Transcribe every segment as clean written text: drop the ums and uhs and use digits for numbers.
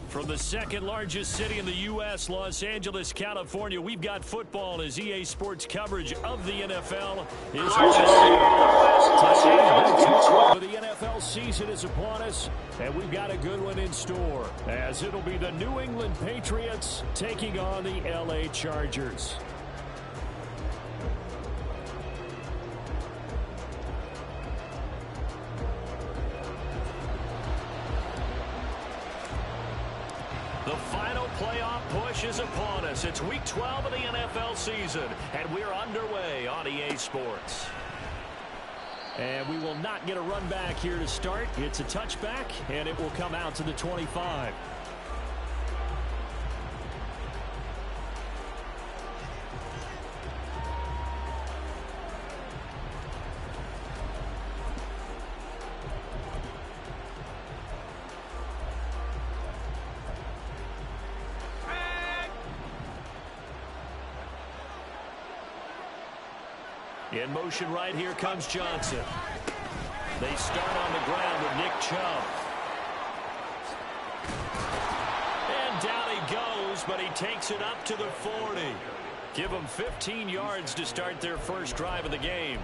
From the second largest city in the U.S., Los Angeles, California, we've got football as EA Sports coverage of the NFL is the NFL season is upon us, and we've got a good one in store, as it'll be the New England Patriots taking on the LA Chargers. The final playoff push is upon us. It's week 12 of the NFL season, and we're underway on EA Sports. And we will not get a run back here to start. It's a touchback, and it will come out to the 25. In motion right here comes Johnson. They start on the ground with Nick Chubb. And down he goes, but he takes it up to the 40. Give them 15 yards to start their first drive of the game.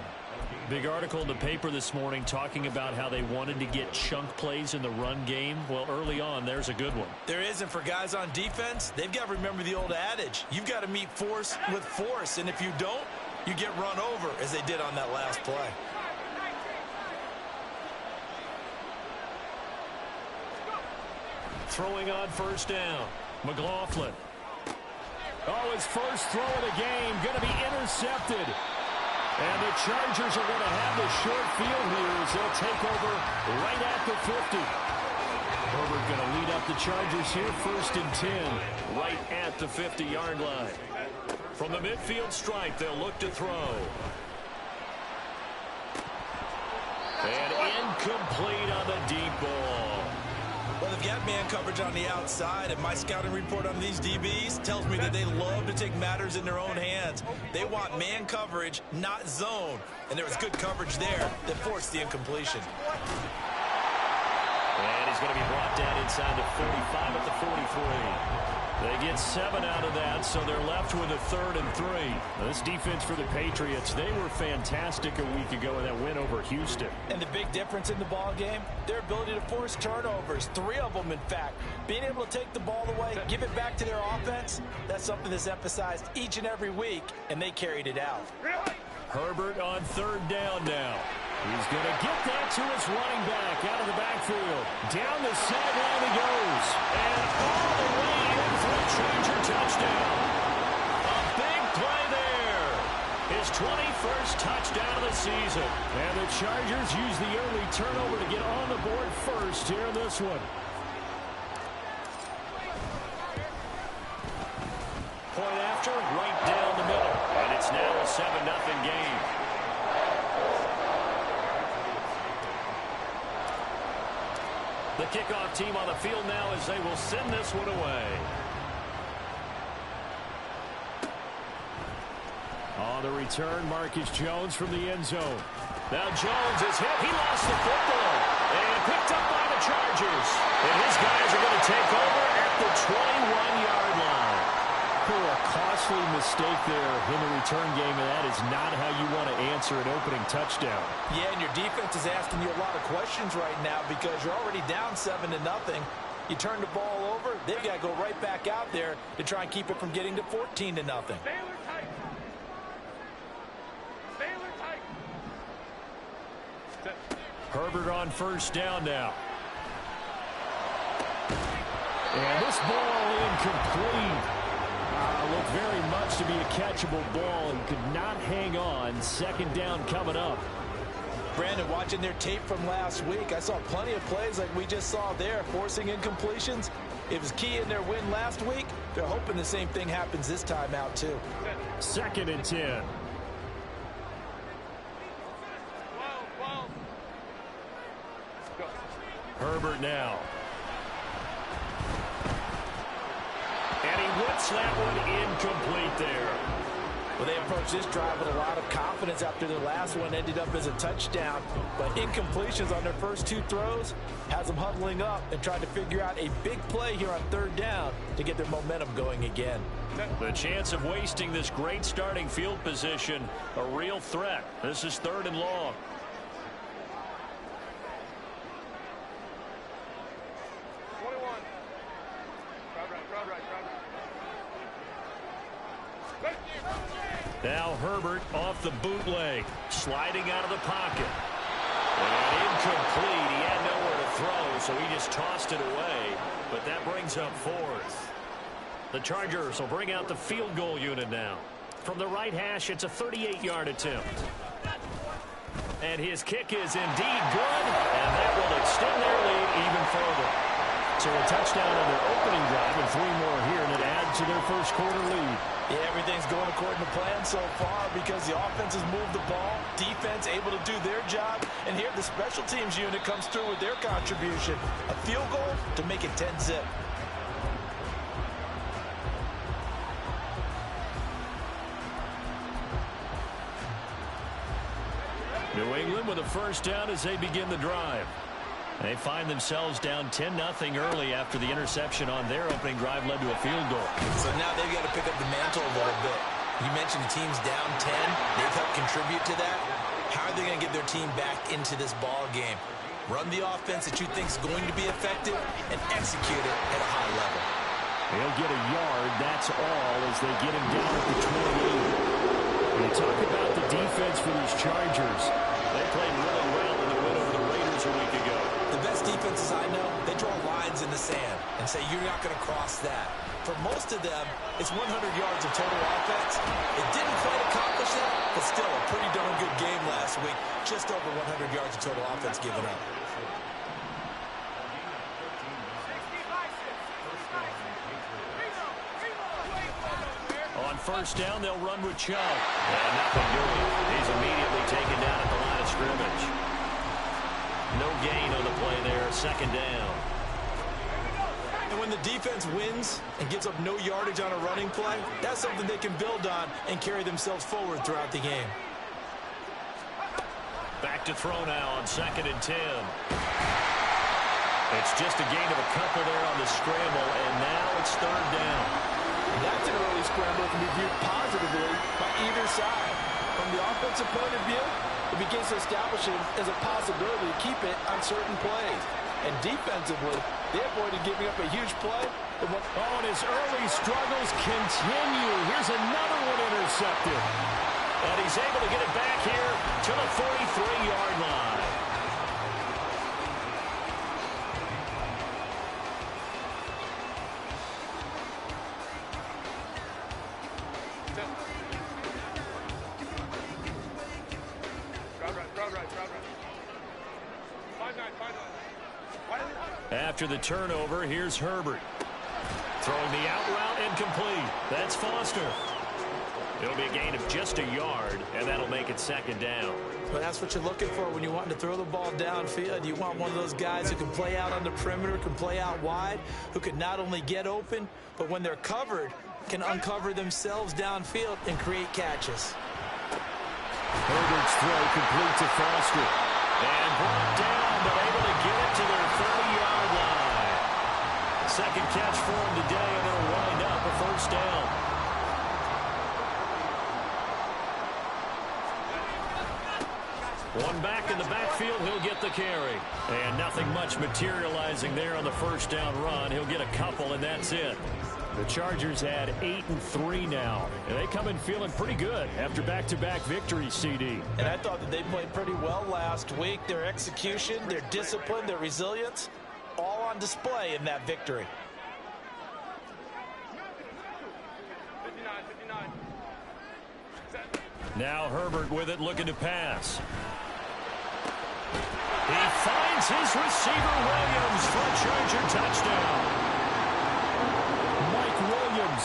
Big article in the paper this morning talking about how they wanted to get chunk plays in the run game. Well, early on, there's a good one. There isn't for guys on defense. They've got to remember the old adage. You've got to meet force with force, and if you don't, you get run over, as they did on that last play. Throwing on first down. McLaughlin. Oh, his first throw of the game going to be intercepted. And the Chargers are going to have the short field here as they'll take over right at the 50. Herbert going to lead up the Chargers here, 1st and 10, right at the 50-yard line. From the midfield stripe, they'll look to throw. And incomplete on the deep ball. Well, they've got man coverage on the outside, and my scouting report on these DBs tells me that they love to take matters in their own hands. They want man coverage, not zone. And there was good coverage there that forced the incompletion. And he's going to be brought down inside the 45 at the 43. They get 7 out of that, so they're left with a 3rd and 3. Now, this defense for the Patriots, they were fantastic a week ago in that win over Houston. And the big difference in the ball game, their ability to force turnovers, 3 of them, in fact. Being able to take the ball away, give it back to their offense, that's something that's emphasized each and every week, and they carried it out. Herbert on 3rd down now. He's going to get that to his running back out of the backfield. Down the sideline he goes. And all the way in for a Charger touchdown. A big play there. His 21st touchdown of the season. And the Chargers use the early turnover to get on the board first here in this one. Point after, right down the middle. And it's now a 7-0 game. The kickoff team on the field now as they will send this one away. On the return, Marcus Jones from the end zone. Now Jones is hit. He lost the football. And picked up by the Chargers. And his guys are going to take over at the 21-yard line. A costly mistake there in the return game, and that is not how you want to answer an opening touchdown. Yeah, and your defense is asking you a lot of questions right now because you're already down 7-0. You turn the ball over, they've got to go right back out there to try and keep it from getting to 14-0. Herbert on first down now. And this ball incomplete. Looked very much to be a catchable ball. He could not hang on. 2nd down coming up. Brandon, watching their tape from last week, I saw plenty of plays like we just saw there, forcing incompletions. It was key in their win last week. They're hoping the same thing happens this time out, too. 2nd and 10. Herbert now. And he whips that one incomplete there. Well, they approached this drive with a lot of confidence after their last one ended up as a touchdown. But incompletions on their first two throws has them huddling up and trying to figure out a big play here on third down to get their momentum going again. The chance of wasting this great starting field position, a real threat. This is 3rd and long. Now Herbert off the bootleg, sliding out of the pocket. And incomplete. He had nowhere to throw, so he just tossed it away. But that brings up 4th. The Chargers will bring out the field goal unit now. From the right hash, it's a 38-yard attempt. And his kick is indeed good, and that will extend their lead even further. So a touchdown on their opening drive and 3 more here, and it adds to their first quarter lead. Yeah, everything's going according to plan so far because the offense has moved the ball, defense able to do their job, and here the special teams unit comes through with their contribution. A field goal to make it 10-zip. New England with a first down as they begin the drive. They find themselves down 10-0 early after the interception on their opening drive led to a field goal. So now they've got to pick up the mantle a little bit. You mentioned the team's down 10. They've helped contribute to that. How are they going to get their team back into this ball game? Run the offense that you think is going to be effective and execute it at a high level. He'll get a yard, that's all, as they get him down at the 28. When you talk about the defense for these Chargers, they played really well in the win over the Raiders a week ago. The best defenses I know, they draw lines in the sand and say you're not going to cross that. For most of them, it's 100 yards of total offense. It didn't quite accomplish that, but still a pretty darn good game last week. Just over 100 yards of total offense given up. On first down, they'll run with Chubb. And nothing doing. He's immediately taken down at the line of scrimmage. No gain on the play there, 2nd down. And when the defense wins and gives up no yardage on a running play, that's something they can build on and carry themselves forward throughout the game. Back to throw now on 2nd and 10. It's just a gain of a couple there on the scramble, and now it's 3rd down. That's an early scramble that can be viewed positively by either side. From the offensive point of view, it begins to establish it as a possibility to keep it on certain plays. And defensively, they avoided giving up a huge play. Oh, and his early struggles continue. Here's another one intercepted. And he's able to get it back here to the 43-yard line. After the turnover, here's Herbert. Throwing the out route incomplete. That's Foster. It'll be a gain of just a yard, and that'll make it 2nd down. But that's what you're looking for when you want to throw the ball downfield. You want one of those guys who can play out on the perimeter, can play out wide, who can not only get open, but when they're covered, can uncover themselves downfield and create catches. Herbert's throw complete to Foster. And brought down, but able to get it to their 30-yard line. 2nd catch for him today, and it'll wind up a 1st down. One back in the backfield, he'll get the carry. And nothing much materializing there on the 1st down run. He'll get a couple, and that's it. The Chargers had 8-3 now, and they come in feeling pretty good after back-to-back victories, CD. And I thought that they played pretty well last week. Their execution, their discipline, their resilience, all on display in that victory. 59. Now Herbert with it, looking to pass. He finds his receiver, Williams, for a Charger touchdown. Mike Williams,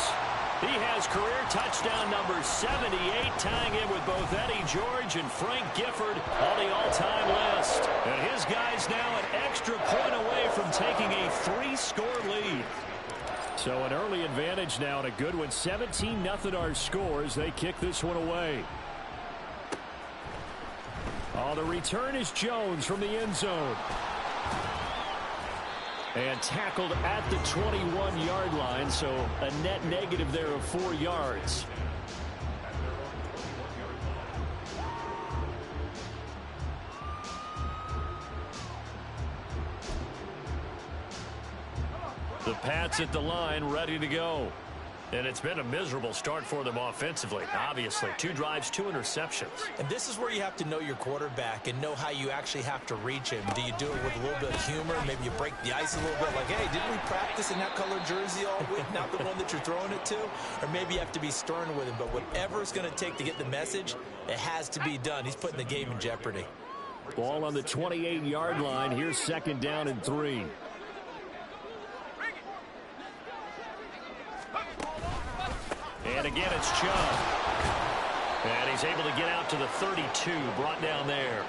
he has career touchdown number 78, tying in with both Eddie George and Frank Gifford on the all-time list. And his guy's now an extra point away from taking a 3-score lead. So an early advantage now and a good one. 17-0 our score as they kick this one away. Oh, the return is Jones from the end zone. And tackled at the 21-yard line, so a net negative there of 4 yards. The Pats at the line, ready to go. And it's been a miserable start for them offensively. Obviously, 2 drives, 2 interceptions. And this is where you have to know your quarterback and know how you actually have to reach him. Do you do it with a little bit of humor? Maybe you break the ice a little bit, like, hey, didn't we practice in that color jersey all week, not the one that you're throwing it to? Or maybe you have to be stern with him. But whatever it's going to take to get the message, it has to be done. He's putting the game in jeopardy. Ball on the 28-yard line. Here's 2nd down and 3. And again, it's Chubb. And he's able to get out to the 32, brought down there.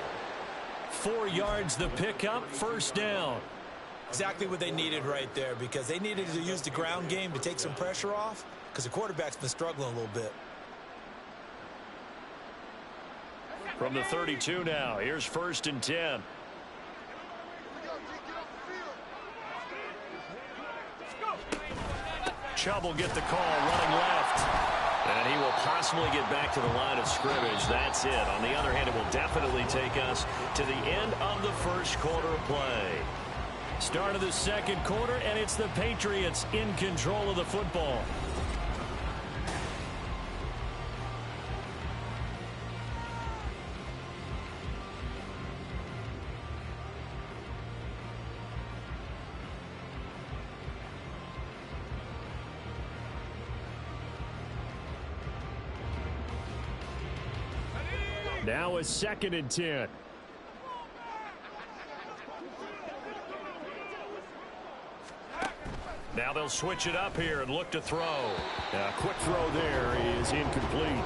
4 yards the pickup, 1st down. Exactly what they needed right there, because they needed to use the ground game to take some pressure off, because the quarterback's been struggling a little bit. From the 32 now, here's 1st and 10. Chubb will get the call running left. And he will possibly get back to the line of scrimmage. That's it. On the other hand, it will definitely take us to the end of the 1st quarter of play. Start of the 2nd quarter, and it's the Patriots in control of the football. Now a 2nd and 10. Now they'll switch it up here and look to throw. A quick throw there is incomplete.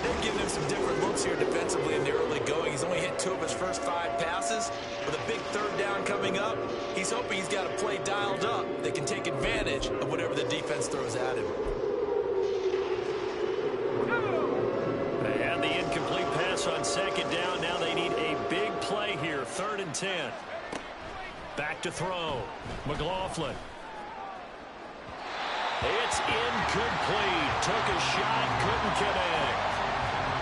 They're giving him some different looks here defensively in the early going. He's only hit 2 of his first 5 passes. With a big 3rd down coming up, he's hoping he's got a play dialed up. They can take advantage of whatever the defense throws at him. And the incomplete pass on 2nd down. Now they need a big play here. 3rd and 10. Back to throw. McLaughlin. It's incomplete. Took a shot, couldn't connect.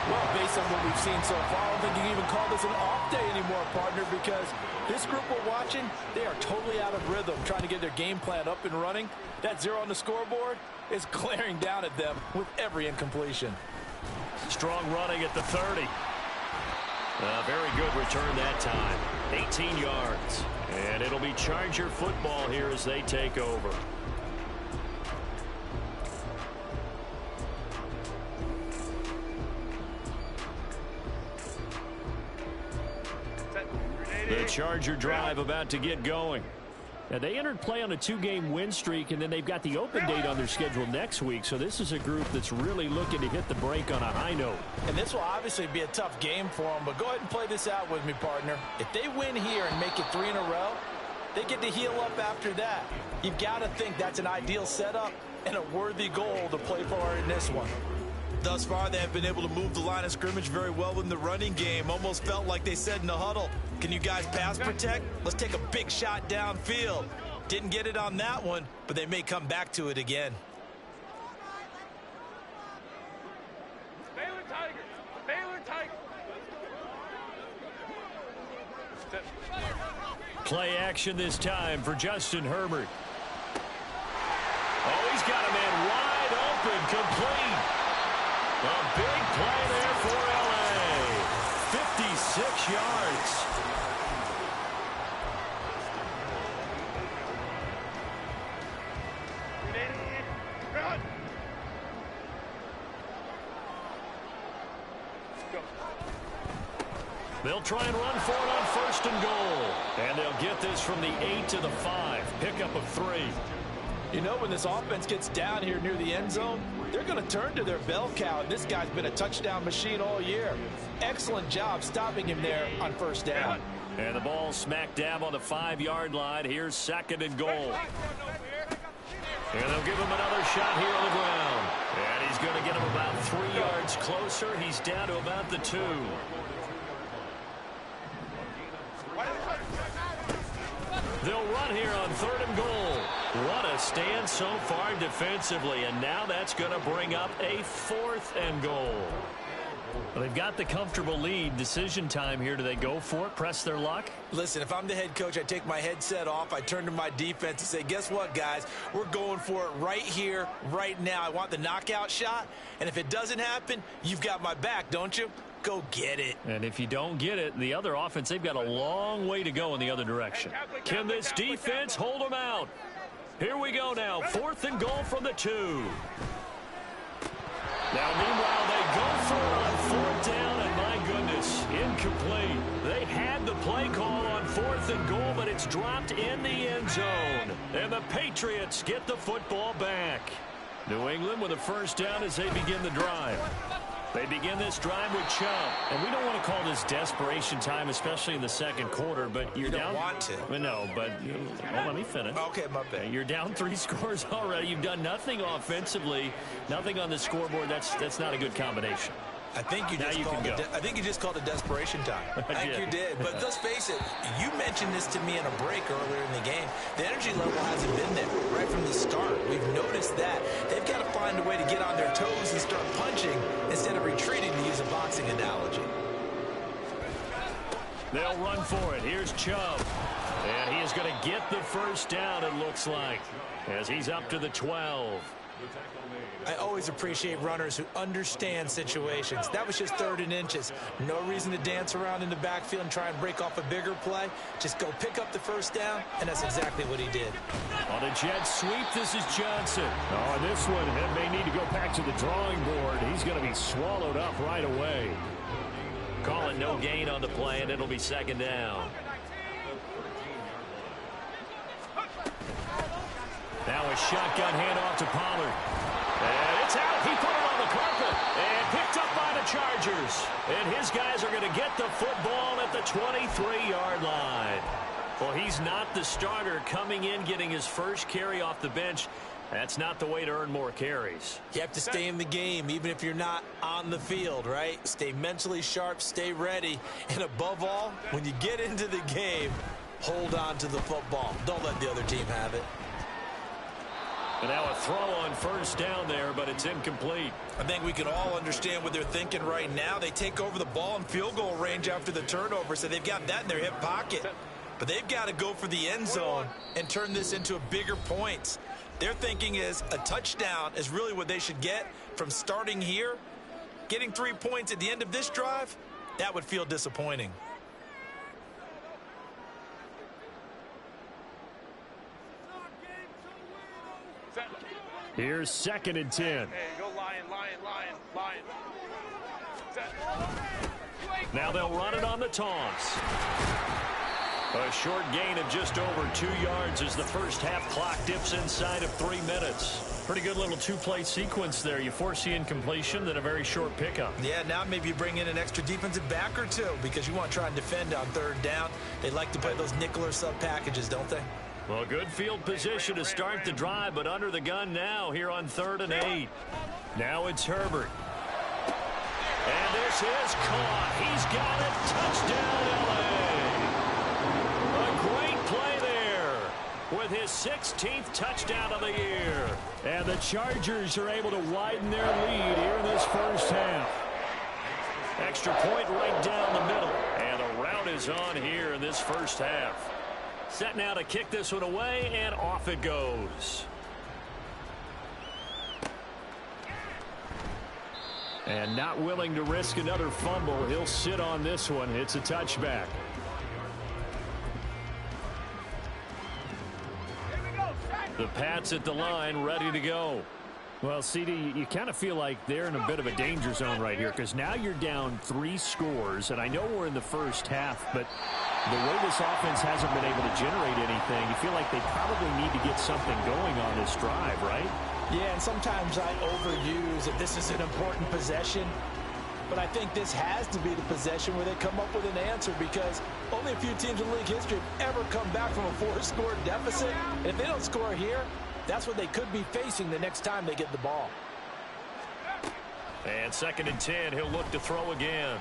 Well, based on what we've seen so far, I don't think you can even call this an off day anymore, partner, because this group we're watching, they are totally out of rhythm, trying to get their game plan up and running. That 0 on the scoreboard is glaring down at them with every incompletion. Strong running at the 30. Very good return that time. 18 yards. And it'll be Charger football here as they take over. The Charger drive about to get going. Now, they entered play on a 2-game win streak, and then they've got the open date on their schedule next week. So this is a group that's really looking to hit the break on a high note. And this will obviously be a tough game for them, but go ahead and play this out with me, partner. If they win here and make it 3 in a row, they get to heal up after that. You've got to think that's an ideal setup and a worthy goal to play for in this one. Thus far, they have been able to move the line of scrimmage very well in the running game. Almost felt like they said in the huddle, can you guys pass protect? Let's take a big shot downfield. Didn't get it on that one, but they may come back to it again. Baylor Tigers. Baylor Tigers. Play action this time for Justin Herbert. Oh, he's got a man wide open, complete. A big play there for L.A. 56 yards. They'll try and run for it on 1st and goal. And they'll get this from the 8 to the 5. Pickup of 3. You know, when this offense gets down here near the end zone, they're going to turn to their bell cow, and this guy's been a touchdown machine all year. Excellent job stopping him there on 1st down. And the ball smack dab on the 5-yard line. Here's 2nd and goal. And they'll give him another shot here on the ground. And he's going to get him about 3 yards closer. He's down to about the 2. They'll run here on 3rd and goal. What a stand so far defensively. And now that's going to bring up a 4th and goal. Well, they've got the comfortable lead. Decision time here. Do they go for it, press their luck? Listen, if I'm the head coach, I take my headset off. I turn to my defense and say, guess what, guys? We're going for it right here, right now. I want the knockout shot. And if it doesn't happen, you've got my back, don't you? Go get it. And if you don't get it, the other offense, they've got a long way to go in the other direction. Can this defense hold them out? Here we go now. 4th and goal from the 2. Now, meanwhile, they go for it on 4th down, and my goodness, incomplete. They had the play call on 4th and goal, but it's dropped in the end zone. And the Patriots get the football back. New England with a 1st down as they begin the drive. They begin this drive with Chubb. And we don't want to call this desperation time, especially in the 2nd quarter, but you're down. You don't want to. Well, no, but let me finish. Okay, my bad. You're down 3 scores already. You've done nothing offensively, nothing on the scoreboard. That's not a good combination. I think you just called it desperation time. I think you did. But let's face it, you mentioned this to me in a break earlier in the game. The energy level hasn't been there right from the start. We've noticed that. They've got to find a way to get on their toes and start punching instead of retreating, to use a boxing analogy. They'll run for it. Here's Chubb. And he is going to get the 1st down, it looks like, as he's up to the 12. I always appreciate runners who understand situations. That was just 3rd and inches. No reason to dance around in the backfield and try and break off a bigger play. Just go pick up the 1st down, and that's exactly what he did. On a jet sweep, this is Johnson. Oh, this one may need to go back to the drawing board. He's going to be swallowed up right away. Call it no gain on the play, and it'll be 2nd down. Now a shotgun handoff to Pollard. And it's out. He put it on the carpet and picked up by the Chargers. And his guys are going to get the football at the 23-yard line. Well, he's not the starter coming in, getting his 1st carry off the bench. That's not the way to earn more carries. You have to stay in the game, even if you're not on the field, right? Stay mentally sharp, stay ready. And above all, when you get into the game, hold on to the football. Don't let the other team have it. And now a throw on 1st down there, but it's incomplete. I think we can all understand what they're thinking right now. They take over the ball in field goal range after the turnover, so they've got that in their hip pocket. But they've got to go for the end zone and turn this into a bigger points. Their thinking is a touchdown is really what they should get from starting here. Getting 3 points at the end of this drive, that would feel disappointing. Here's 2nd and 10. Hey, go Lion. Now they'll run it on the taunts. A short gain of just over 2 yards as the 1st half clock dips inside of 3 minutes. Pretty good little 2-play sequence there. You force the incompletion, then a very short pickup. Yeah, now maybe you bring in an extra defensive back or 2 because you want to try and defend on 3rd down. They like to play those nickel or sub packages, don't they? Well, good field position to start the drive, but under the gun now here on 3rd and 8. Now it's Herbert. And this is caught. He's got it. Touchdown, L.A. A great play there with his 16th touchdown of the year. And the Chargers are able to widen their lead here in this 1st half. Extra point right down the middle. And the route is on here in this 1st half. Set now to kick this one away, and off it goes. And not willing to risk another fumble. He'll sit on this one. It's a touchback. The Pats at the line, ready to go. Well, CD, you kind of feel like they're in a bit of a danger zone right here because now you're down 3 scores, and I know we're in the 1st half, but the way this offense hasn't been able to generate anything, you feel like they probably need to get something going on this drive, right? Yeah, and sometimes I overuse that this is an important possession, but I think this has to be the possession where they come up with an answer because only a few teams in league history have ever come back from a 4-score deficit. And if they don't score here, That's what they could be facing the next time they get the ball. And 2nd and 10, he'll look to throw again.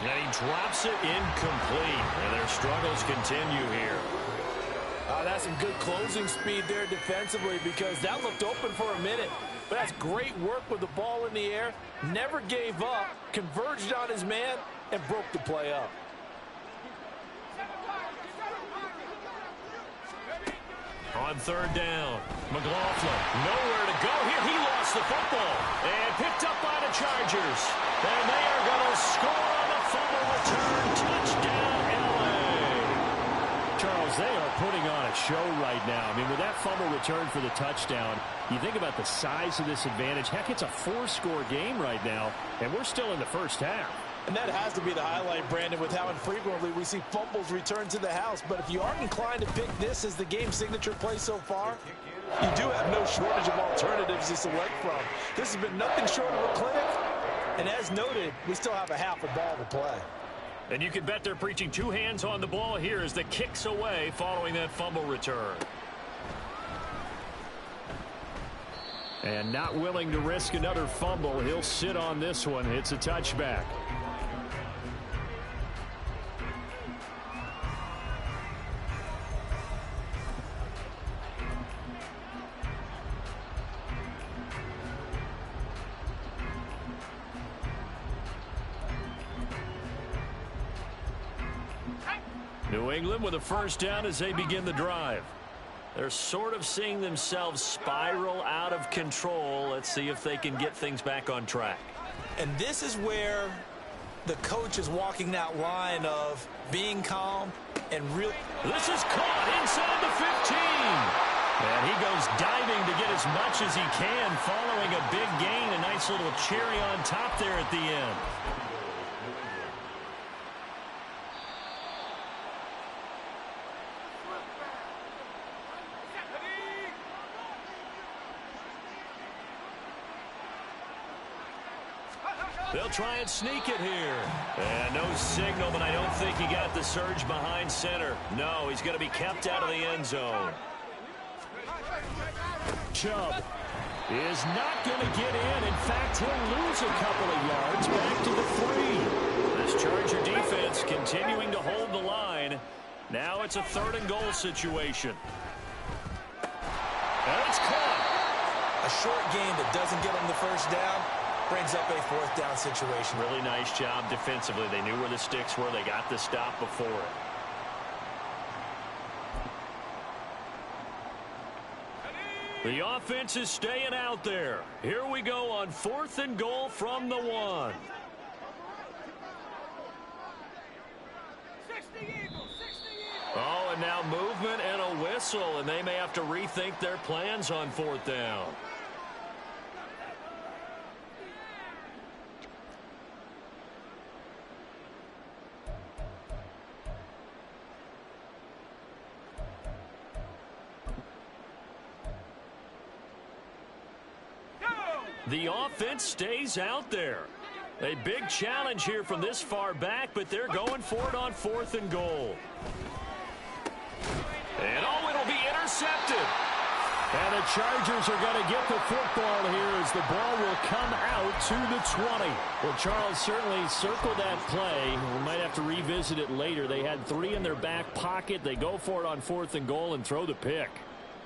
And he drops it incomplete. And their struggles continue here. That's some good closing speed there defensively, because that looked open for a minute. But that's great work with the ball in the air. Never gave up, converged on his man, and broke the play up. On 3rd down, McLaughlin, nowhere to go here. He lost the football and picked up by the Chargers. And they are going to score on the fumble return. Touchdown, LA. Charles, they are putting on a show right now. I mean, with that fumble return for the touchdown, you think about the size of this advantage. Heck, it's a 4-score game right now, and we're still in the first half. And that has to be the highlight, Brandon, with how infrequently we see fumbles return to the house. But if you aren't inclined to pick this as the game signature play so far, you do have no shortage of alternatives to select from. This has been nothing short of a clinic. And as noted, we still have a half a ball to play. And you can bet they're preaching 2 hands on the ball here as the kick's away following that fumble return. And not willing to risk another fumble, he'll sit on this one. It's a touchback. New England with a 1st down as they begin the drive. They're sort of seeing themselves spiral out of control. Let's see if they can get things back on track. And this is where the coach is walking that line of being calm and real. This is caught inside the 15. And he goes diving to get as much as he can following a big gain. A nice little cherry on top there at the end. They'll try and sneak it here. And no signal, but I don't think he got the surge behind center. No, he's going to be kept out of the end zone. Chubb is not going to get in. In fact, he'll lose a couple of yards back to the 3. This Charger defense continuing to hold the line. Now it's a 3rd and goal situation. And it's caught. A short game that doesn't get him the 1st down brings up a 4th down situation. Really nice job defensively. They knew where the sticks were. They got the stop before it. The offense is staying out there. Here we go on 4th and goal from the 1. 60 Eagles, 60 Eagles. Oh, and now movement and a whistle, and they may have to rethink their plans on 4th down. The offense stays out there. A big challenge here from this far back, but they're going for it on 4th and goal. And oh, it'll be intercepted. And the Chargers are going to get the football here as the ball will come out to the 20. Well, Charles certainly circled that play. We might have to revisit it later. They had 3 in their back pocket. They go for it on 4th and goal and throw the pick.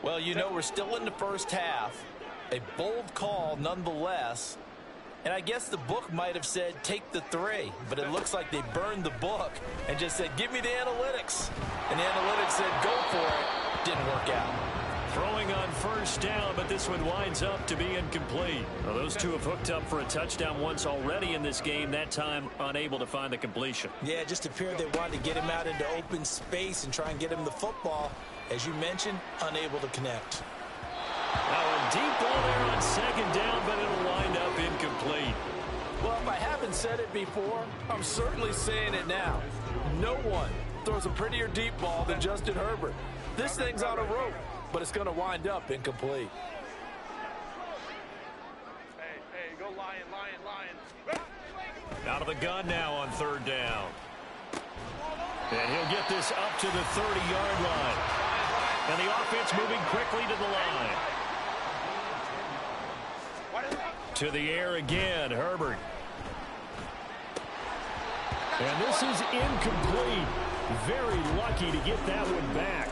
Well, you know, we're still in the first half. A bold call nonetheless. And I guess the book might have said take the 3, but it looks like they burned the book and just said give me the analytics. And the analytics said go for it. Didn't work out. Throwing on 1st down, but this one winds up to be incomplete. Well, those two have hooked up for a touchdown once already in this game, that time unable to find the completion. Yeah, it just appeared they wanted to get him out into open space and try and get him the football. As you mentioned, unable to connect. Now a deep ball there on 2nd down, but it'll wind up incomplete. Well, if I haven't said it before, I'm certainly saying it now. No one throws a prettier deep ball than Justin Herbert. This thing's on a rope, but it's going to wind up incomplete. Hey, go Lion, Lion, Lion. Out of the gun now on 3rd down. And he'll get this up to the 30-yard line. And the offense moving quickly to the line. To the air again, Herbert. And this is incomplete. Very lucky to get that one back.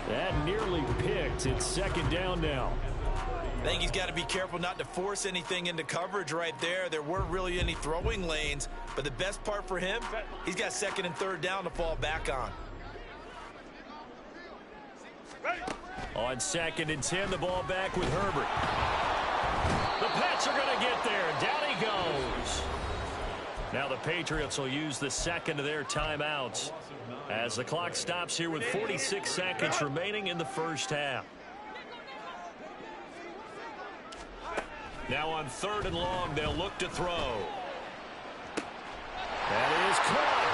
That nearly picked. It's second down now. I think he's got to be careful not to force anything into coverage right there. There weren't really any throwing lanes, but the best part for him, he's got second and third down to fall back on. On second and 10, the ball back with Herbert. The Pats are going to get there. Down he goes. Now the Patriots will use the second of their timeouts as the clock stops here with 46 seconds remaining in the first half. Now on third and long, they'll look to throw. That is caught.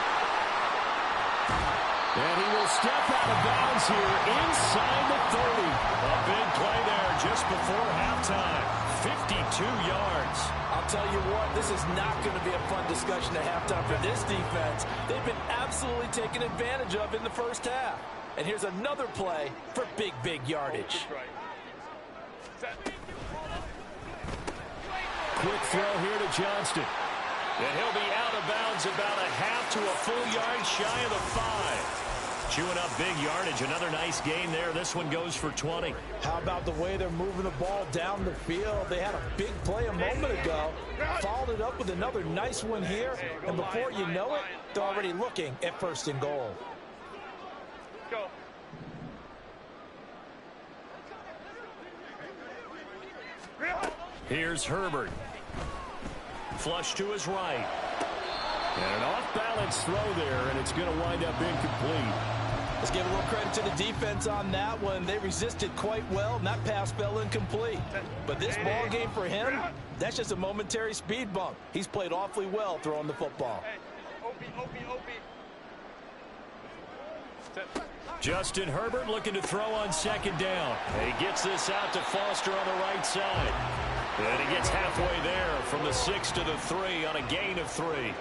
And he will step out of bounds here inside the 30. A big play there just before halftime. 52 yards. I'll tell you what, this is not going to be a fun discussion at halftime for this defense. They've been absolutely taken advantage of in the first half. And here's another play for big, big yardage. Quick throw here to Johnston. And he'll be out of bounds about a half to a full yard shy of the 5. Chewing up big yardage. Another nice gain there. This one goes for 20. How about the way they're moving the ball down the field? They had a big play a moment ago. Followed it up with another nice one here. And before you know it, they're already looking at first and goal. Go. Here's Herbert. Flush to his right. And an off-balance throw there, and it's going to wind up incomplete. Let's give a little credit to the defense on that one. They resisted quite well, and that pass fell incomplete. But this ball game for him, that's just a momentary speed bump. He's played awfully well throwing the football. Justin Herbert looking to throw on second down. And he gets this out to Foster on the right side. And he gets halfway there from the 6 to the 3 on a gain of 3.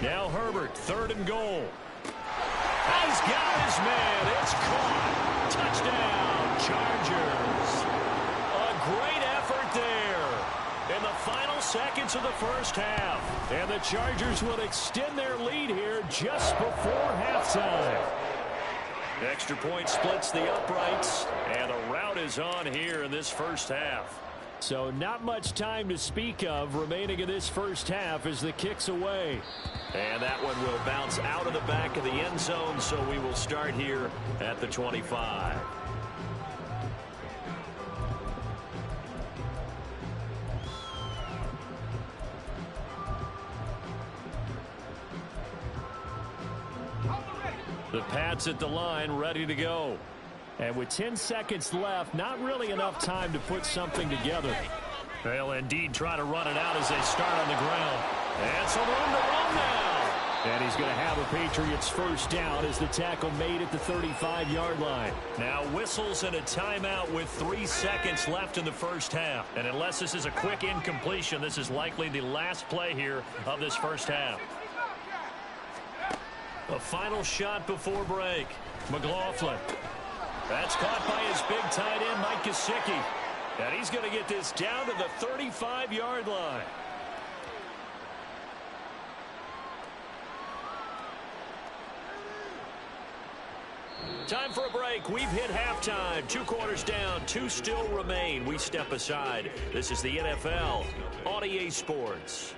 Now Herbert, third and goal. He's got his man. It's caught. Touchdown, Chargers. A great effort there in the final seconds of the first half. And the Chargers will extend their lead here just before halftime. Extra point splits the uprights, and the rout is on here in this first half. So not much time to speak of remaining in this first half as the kick's away. And that one will bounce out of the back of the end zone, so we will start here at the 25. The Pats at the line, ready to go. And with 10 seconds left, not really enough time to put something together. They'll indeed try to run it out as they start on the ground. And some room to run now. And he's going to have a Patriots first down as the tackle made at the 35-yard line. Now whistles and a timeout with 3 seconds left in the first half. And unless this is a quick incompletion, this is likely the last play here of this first half. A final shot before break. McLaughlin. That's caught by his big tight end, Mike Gesicki. And he's going to get this down to the 35-yard line. Time for a break. We've hit halftime. 2 quarters down, 2 still remain. We step aside. This is the NFL on EA Sports.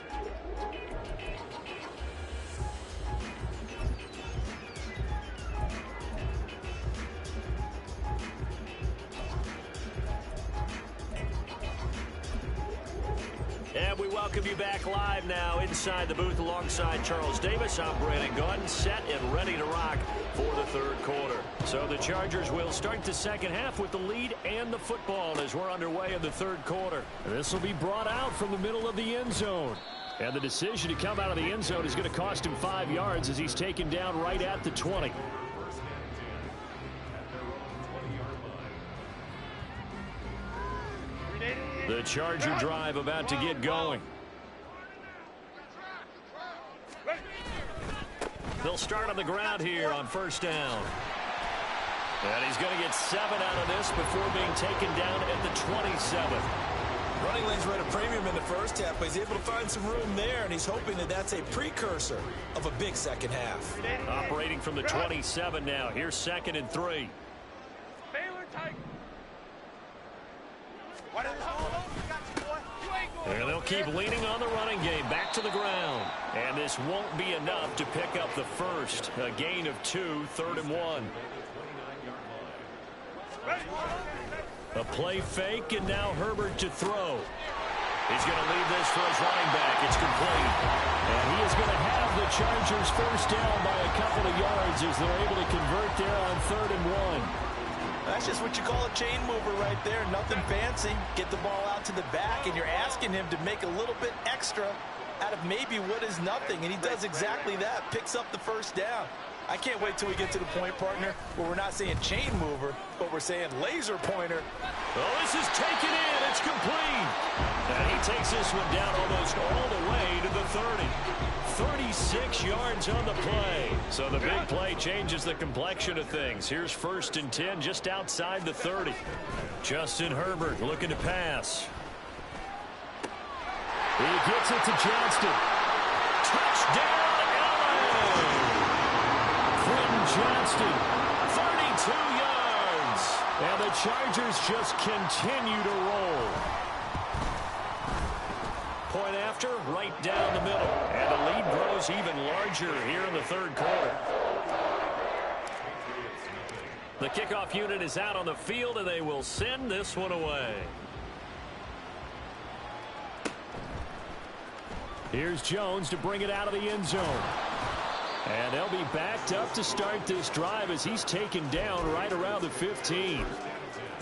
And we welcome you back live now inside the booth alongside Charles Davis. I'm Brandon Gordon, set and ready to rock for the third quarter. So the Chargers will start the second half with the lead and the football as we're underway in the third quarter. This will be brought out from the middle of the end zone. And the decision to come out of the end zone is going to cost him 5 yards as he's taken down right at the 20. The Charger drive about to get going. They'll start on the ground here on first down. And he's going to get 7 out of this before being taken down at the 27. Running lanes were at a premium in the first half, but he's able to find some room there, and he's hoping that that's a precursor of a big second half. Operating from the 27 now. Here's 2nd and 3. And they'll keep leaning on the running game. Back to the ground. And this won't be enough to pick up the first. A gain of 2, 3rd and 1. A play fake, and now Herbert to throw. He's going to leave this for his running back. It's complete. And he is going to have the Chargers first down by a couple of yards as they're able to convert there on 3rd and 1. That's just what you call a chain mover right there. Nothing fancy. Get the ball out to the back, and you're asking him to make a little bit extra out of maybe what is nothing. And he does exactly that. Picks up the first down. I can't wait till we get to the point, partner, where we're not saying chain mover, but we're saying laser pointer. Oh, this is taken in. It's complete. And he takes this one down almost all the way to the 30. 36 yards on the play. So the big play changes the complexion of things. Here's 1st and 10 just outside the 30. Justin Herbert looking to pass. He gets it to Johnston. Touchdown, LA! Johnston, 32 yards. And the Chargers just continue to roll. Point after, right down the middle. And the lead grows even larger here in the 3rd quarter. The kickoff unit is out on the field, and they will send this one away. Here's Jones to bring it out of the end zone. And they'll be backed up to start this drive as he's taken down right around the 15.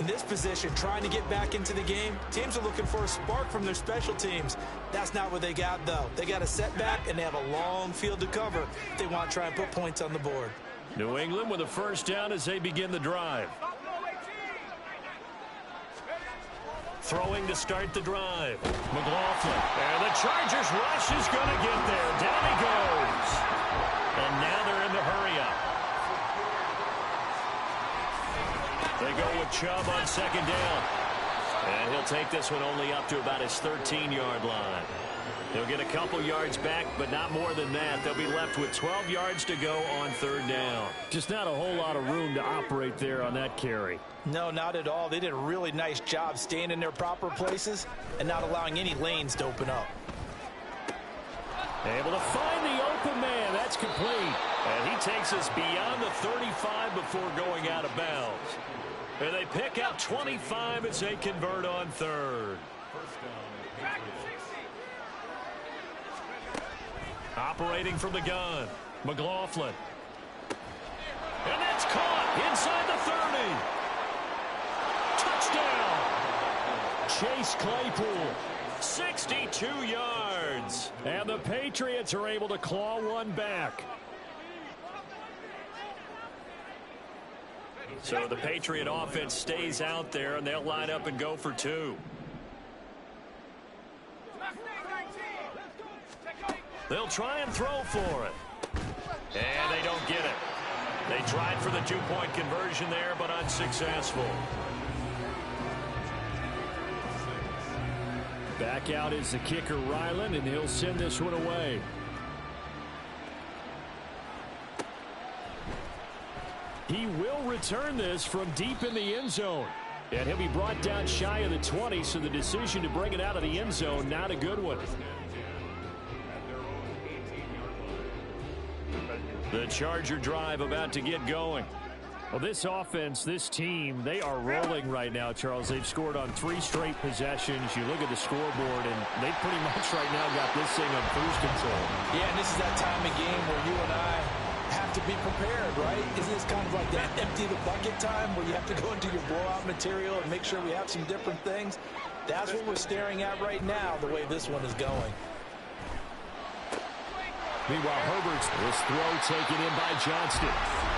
In this position, trying to get back into the game, teams are looking for a spark from their special teams. That's not what they got, though. They got a setback, and they have a long field to cover if they want to try and put points on the board. New England with a first down as they begin the drive. Throwing to start the drive. McLaughlin. And the Chargers rush is going to get there. Down he goes. And now they're in the hurry-up. They go with Chubb on 2nd down. And he'll take this one only up to about his 13-yard line. He'll get a couple yards back, but not more than that. They'll be left with 12 yards to go on 3rd down. Just not a whole lot of room to operate there on that carry. No, not at all. They did a really nice job staying in their proper places and not allowing any lanes to open up. Able to find the open man. That's complete. And he takes us beyond the 35 before going out of bounds. And they pick up 25 as they convert on 3rd. Operating from the gun. McLaughlin. And that's caught inside the 30. Touchdown. Chase Claypool. 62 yards. And the Patriots are able to claw one back. So the Patriot offense stays out there, and they'll line up and go for 2. They'll try and throw for it. And they don't get it. They tried for the 2-point conversion there, but unsuccessful. Back out is the kicker, Ryland, and he'll send this one away. He will return this from deep in the end zone. And he'll be brought down shy of the 20, so the decision to bring it out of the end zone, not a good one. The Charger drive about to get going. Well, this offense, this team, they are rolling right now, Charles. They've scored on 3 straight possessions. You look at the scoreboard, and they pretty much right now got this thing on cruise control. Yeah, and this is that time of game where you and I have to be prepared, right? Isn't this kind of like that empty the bucket time where you have to go into your blowout material and make sure we have some different things? That's what we're staring at right now, the way this one is going. Meanwhile, Herbert's this throw taken in by Johnston.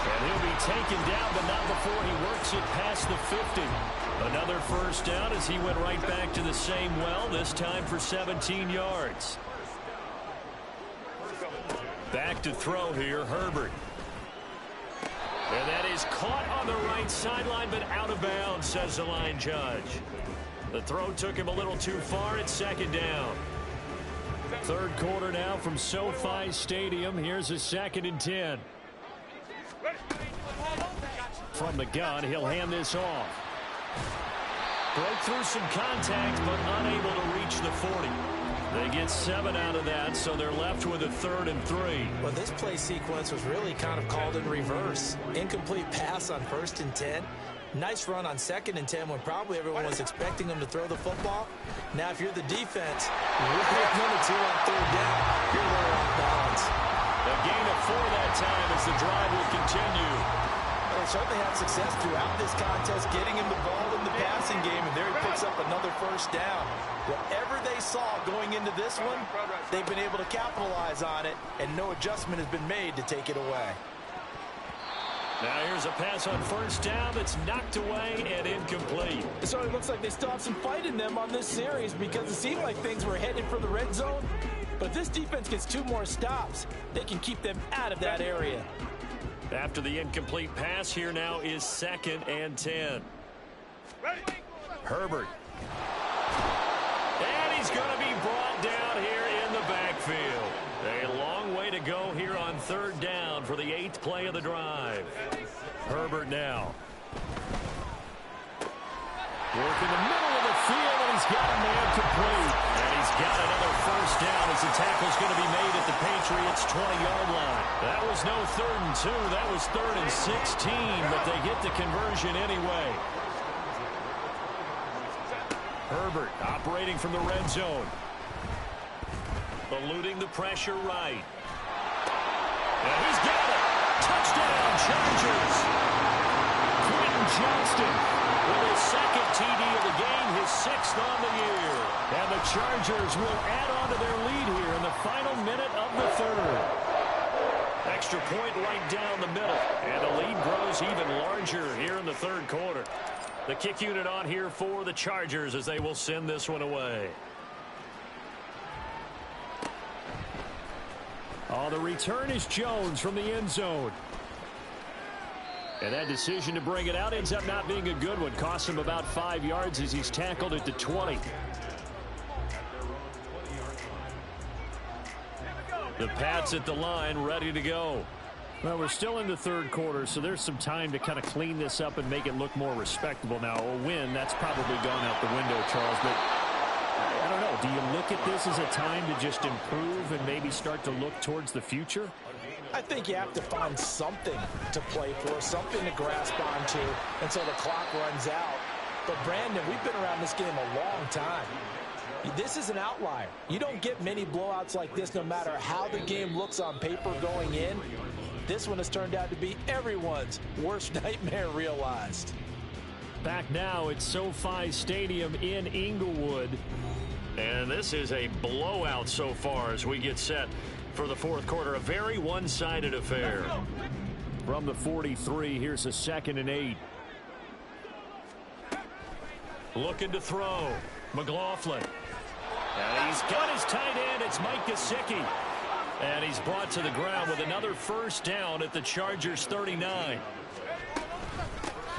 And he'll be taken down, but not before he works it past the 50. Another first down as he went right back to the same well, this time for 17 yards. Back to throw here, Herbert. And that is caught on the right sideline, but out of bounds, says the line judge. The throw took him a little too far. It's second down. Third quarter now from SoFi Stadium. Here's a 2nd and 10. From the gun, he'll hand this off. Broke through some contact, but unable to reach the 40. They get 7 out of that, so they're left with a 3rd and 3. Well, this play sequence was really kind of called in reverse. Incomplete pass on 1st and 10. Nice run on 2nd and 10 when probably everyone was expecting them to throw the football. Now, if you're the defense, you're number 2 on 3rd down. You're a little off balance. A gain of 4 that time as the drive will continue. They certainly had success throughout this contest, getting him the ball in the passing game, and there he picks up another 1st down. Whatever they saw going into this one, they've been able to capitalize on it, and no adjustment has been made to take it away. Now here's a pass on 1st down that's knocked away and incomplete. It certainly looks like they still have some fight in them on this series because it seemed like things were headed for the red zone. But if this defense gets 2 more stops, they can keep them out of that area. After the incomplete pass, here now is 2nd and 10. Herbert. And he's going to be brought down here in the backfield. A long way to go here on 3rd down for the 8th play of the drive. Herbert now. Work in the middle of the field, and he's got a man complete. And he's got another 1st down as the tackle's going to be made at the Patriots' 20-yard line. That was no 3rd and 2. That was 3rd and 16, but they get the conversion anyway. Herbert operating from the red zone. Eluding the pressure right. And he's got it. Touchdown, Chargers. Quentin Johnston with his 2nd TD of the game, his 6th on the year. And the Chargers will add on to their lead here in the final minute of the 3rd. Extra point right down the middle. And the lead grows even larger here in the 3rd quarter. The kick unit on here for the Chargers as they will send this one away. Oh, the return is Jones from the end zone. And that decision to bring it out ends up not being a good one. Costs him about 5 yards as he's tackled at the 20. The Pats at the line, ready to go. Well, we're still in the 3rd quarter, so there's some time to kind of clean this up and make it look more respectable. Now, a win, that's probably gone out the window, Charles, but I don't know. Do you look at this as a time to just improve and maybe start to look towards the future? I think you have to find something to play for, something to grasp onto until the clock runs out. But, Brandon, we've been around this game a long time. This is an outlier. You don't get many blowouts like this no matter how the game looks on paper going in. This one has turned out to be everyone's worst nightmare realized. Back now at SoFi Stadium in Inglewood. And this is a blowout so far as we get set for the 4th quarter. A very one-sided affair. From the 43, here's a 2nd and 8. Looking to throw. McLaughlin. And he's got his tight end. It's Mike Gesicki. And he's brought to the ground with another 1st down at the Chargers 39.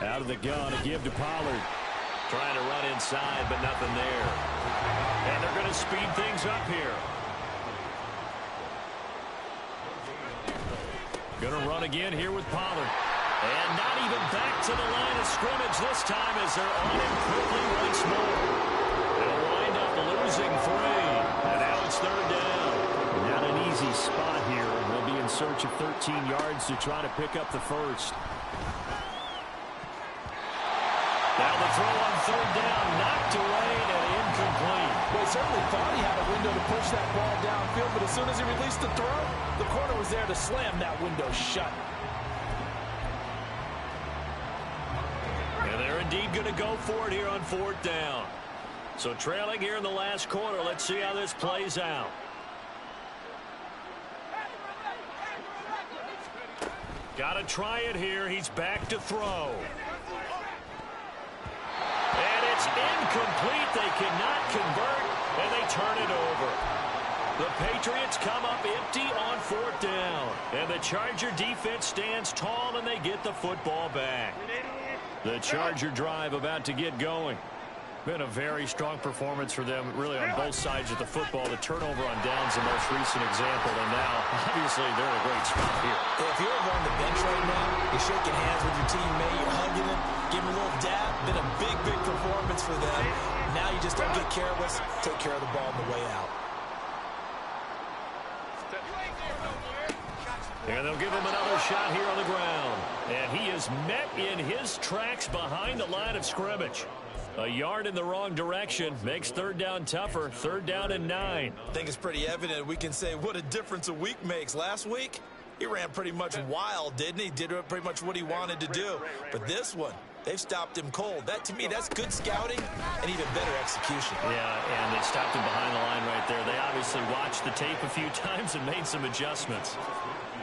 Out of the gun, a give to Pollard. Trying to run inside, but nothing there. And they're going to speed things up here. Going to run again here with Pollard. And not even back to the line of scrimmage this time as they're on him quickly once more. They'll wind up losing 3. And now it's 3rd down. Not an easy spot here. They'll be in search of 13 yards to try to pick up the 1st. Now the throw on 3rd down, knocked away and incomplete. Well, he certainly thought he had a window to push that ball downfield, but as soon as he released the throw, the corner was there to slam that window shut. And they're indeed going to go for it here on 4th down. So trailing here in the last quarter, let's see how this plays out. Got to try it here. He's back to throw. And it's incomplete. They cannot convert, and they turn it over. The Patriots come up empty on 4th down. And the Charger defense stands tall, and they get the football back. The Charger drive about to get going. Been a very strong performance for them, really, on both sides of the football. The turnover on downs the most recent example, and now, obviously, they're in a great spot here. If you're over on the bench right now, you're shaking hands with your teammate, you're hugging him, giving him a little dab. Been a big, big performance for them. Now you just don't get careless. Take care of the ball on the way out. And they'll give him another shot here on the ground. And he is met in his tracks behind the line of scrimmage. A yard in the wrong direction makes 3rd down tougher. 3rd down and 9. I think it's pretty evident. We can say what a difference a week makes. Last week, he ran pretty much wild, didn't he? Did pretty much what he wanted to do. But this one, they've stopped him cold. That, to me, that's good scouting and even better execution. Yeah, and they stopped him behind the line right there. They obviously watched the tape a few times and made some adjustments.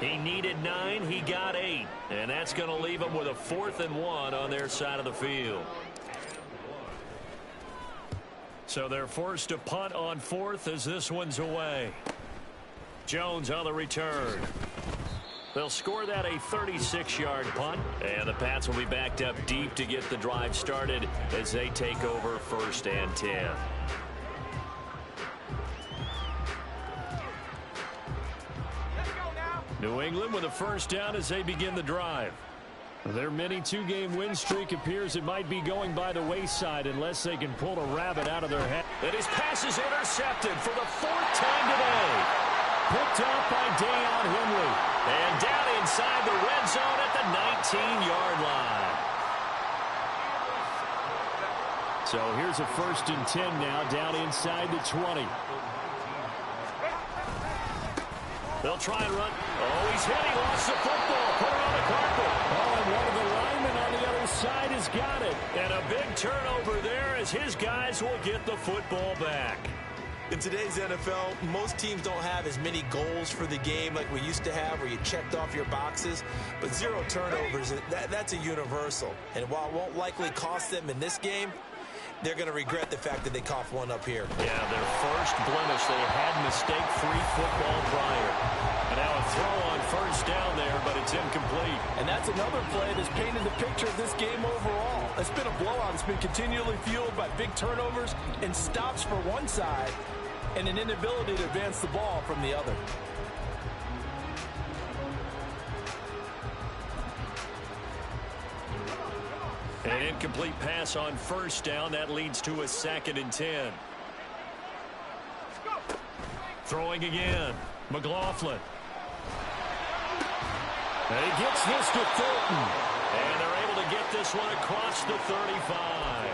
He needed 9, he got 8. And that's going to leave him with a 4th and 1 on their side of the field. So they're forced to punt on 4th as this one's away. Jones on the return. They'll score that a 36-yard punt. And the Pats will be backed up deep to get the drive started as they take over 1st and 10. New England with a 1st down as they begin the drive. Their mini 2-game win streak appears it might be going by the wayside unless they can pull a rabbit out of their hat. And his pass is intercepted for the 4th time today. Picked off by Deion Henley. And down inside the red zone at the 19-yard line. So here's a 1st and 10 now down inside the 20. They'll try and run. Oh, he's hit. He lost the football. Put it on the carpet. Oh, and one of the linemen on the other side has got it. And a big turnover there as his guys will get the football back. In today's NFL, most teams don't have as many goals for the game like we used to have where you checked off your boxes. But 0 turnovers, that's a universal. And while it won't likely cost them in this game, they're going to regret the fact that they coughed one up here. Yeah, their first blemish. They had mistake-free football prior. And now a throw on 1st down there, but it's incomplete. And that's another play that's painted the picture of this game overall. It's been a blowout. It's been continually fueled by big turnovers and stops for one side and an inability to advance the ball from the other. An incomplete pass on 1st down. That leads to a 2nd and 10. Throwing again. McLaughlin. And he gets this to Thornton. And they're able to get this one across the 35.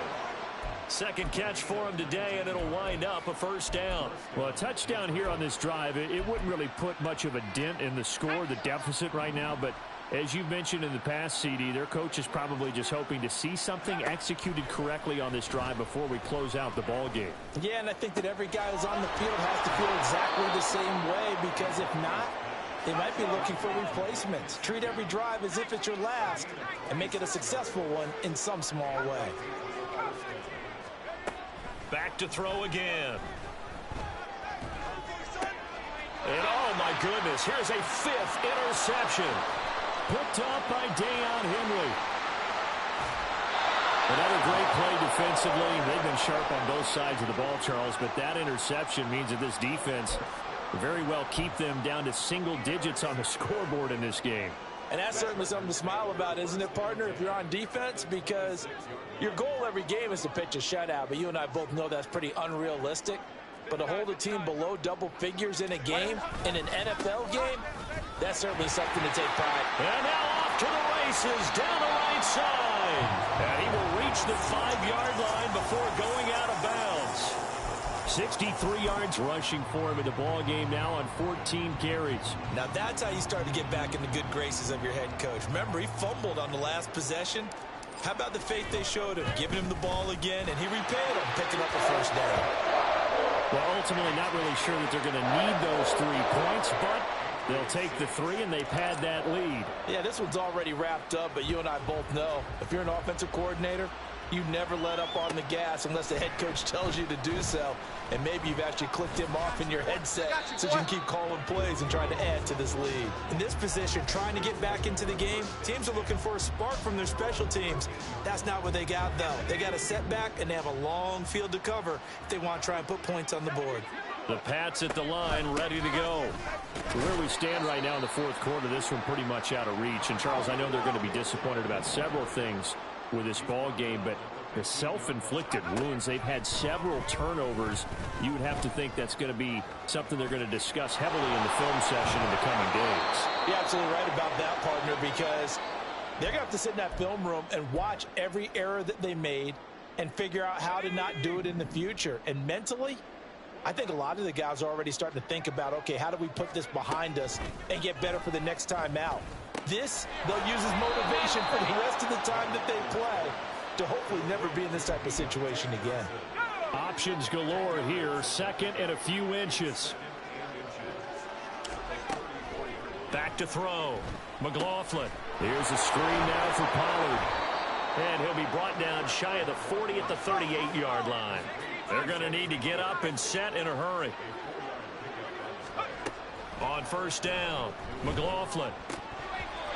2nd catch for him today, and it'll wind up a 1st down. Well, a touchdown here on this drive, it wouldn't really put much of a dent in the score, the deficit right now, but as you've mentioned in the past, CD, their coach is probably just hoping to see something executed correctly on this drive before we close out the ball game. Yeah, and I think that every guy who's on the field has to feel exactly the same way, because if not, they might be looking for replacements. Treat every drive as if it's your last and make it a successful one in some small way. Back to throw again. And oh my goodness, here's a 5th interception. Picked off by Deion Henley. Another great play defensively. They've been sharp on both sides of the ball, Charles, but that interception means that this defense very well keep them down to single digits on the scoreboard in this game. And that's certainly something to smile about, isn't it, partner, if you're on defense? Because your goal every game is to pitch a shutout, but you and I both know that's pretty unrealistic. But to hold a team below double figures in a game, in an NFL game, that's certainly something to take pride. And now off to the races down the right side. And he will reach the 5-yard line before going out of bounds. 63 yards rushing for him in the ball game now on 14 carries. Now that's how you start to get back in the good graces of your head coach. Remember, he fumbled on the last possession. How about the faith they showed him, giving him the ball again, and he repaid him, picking up a 1st down. Well, ultimately not really sure that they're going to need those 3 points, but they'll take the 3, and they've had that lead. Yeah, this one's already wrapped up, but you and I both know if you're an offensive coordinator, You never let up on the gas unless the head coach tells you to do so. And maybe you've actually clicked him off in your headset so you can keep calling plays and trying to add to this lead. In this position, trying to get back into the game, teams are looking for a spark from their special teams. That's not what they got, though. They got a setback, and they have a long field to cover if they want to try and put points on the board. The Pats at the line, ready to go. So where we stand right now in the fourth quarter, this one pretty much out of reach. And, Charles, I know they're going to be disappointed about several things with this ball game, but the self-inflicted wounds, they've had several turnovers. You would have to think that's going to be something they're going to discuss heavily in the film session in the coming days. You're absolutely right about that, partner, because they're going to have to sit in that film room and watch every error that they made and figure out how to not do it in the future. And mentally, I think a lot of the guys are already starting to think about, okay, how do we put this behind us and get better for the next time out? This, they'll use as motivation for the rest of the time that they play to hopefully never be in this type of situation again. Options galore here. Second and a few inches. Back to throw. McLaughlin. Here's a screen now for Pollard. And he'll be brought down shy of the 40 at the 38-yard line. They're going to need to get up and set in a hurry. On first down, McLaughlin.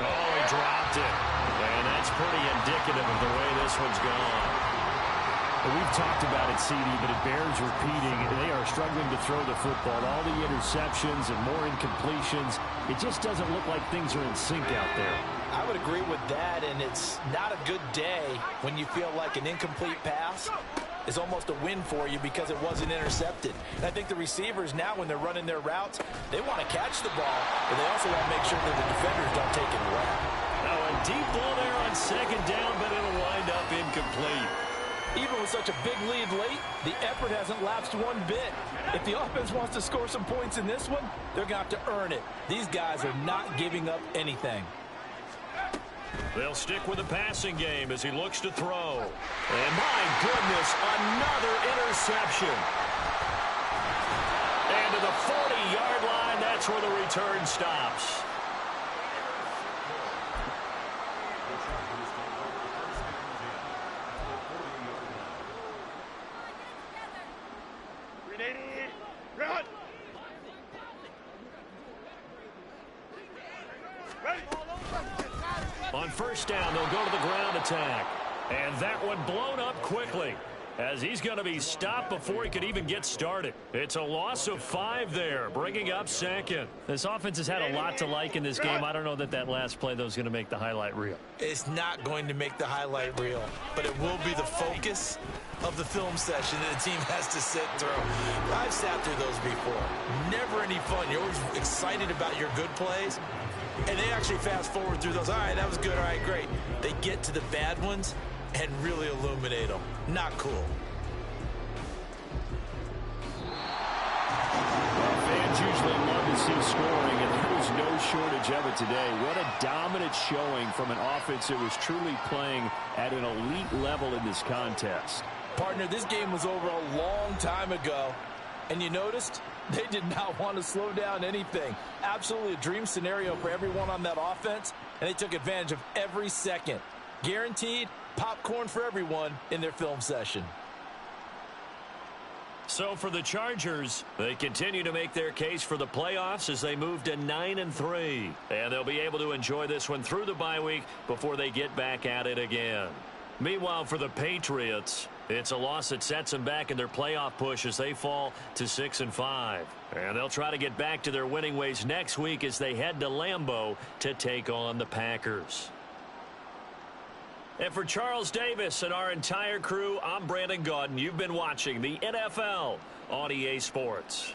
Oh, he dropped it. And that's pretty indicative of the way this one's gone. We've talked about it, CD, but it bears repeating. They are struggling to throw the football. All the interceptions and more incompletions. It just doesn't look like things are in sync out there. I would agree with that, and it's not a good day when you feel like an incomplete pass is almost a win for you because it wasn't intercepted. And I think the receivers now, when they're running their routes, they want to catch the ball, but they also want to make sure that the defenders don't take it away. Oh, a deep ball there on second down, but it'll wind up incomplete. Even with such a big lead late, the effort hasn't lapsed one bit. If the offense wants to score some points in this one, they're going to have to earn it. These guys are not giving up anything. They'll stick with the passing game as he looks to throw. And my goodness, another interception. And to the 40-yard line, that's where the return stops. Run! On first down, they'll go to the ground attack. And that one blown up quickly as he's going to be stopped before he could even get started. It's a loss of 5 there, bringing up second. This offense has had a lot to like in this game. I don't know that last play, though, is going to make the highlight reel. It's not going to make the highlight reel, but it will be the focus of the film session that the team has to sit through. I've sat through those before. Never any fun. You're always excited about your good plays, and they actually fast forward through those. All right, that was good. All right, great. They get to the bad ones and really illuminate them. Not cool. Well, fans usually love to see scoring, and there was no shortage of it today. What a dominant showing from an offense that was truly playing at an elite level in this contest. Partner, this game was over a long time ago, and you noticed they did not want to slow down anything. Absolutely a dream scenario for everyone on that offense, and they took advantage of every second. Guaranteed popcorn for everyone in their film session. So for the Chargers, they continue to make their case for the playoffs as they move to 9-3. And they'll be able to enjoy this one through the bye week before they get back at it again. Meanwhile, for the Patriots, it's a loss that sets them back in their playoff push as they fall to 6-5. And they'll try to get back to their winning ways next week as they head to Lambeau to take on the Packers. And for Charles Davis and our entire crew, I'm Brandon Gaudin. You've been watching the NFL on EA Sports.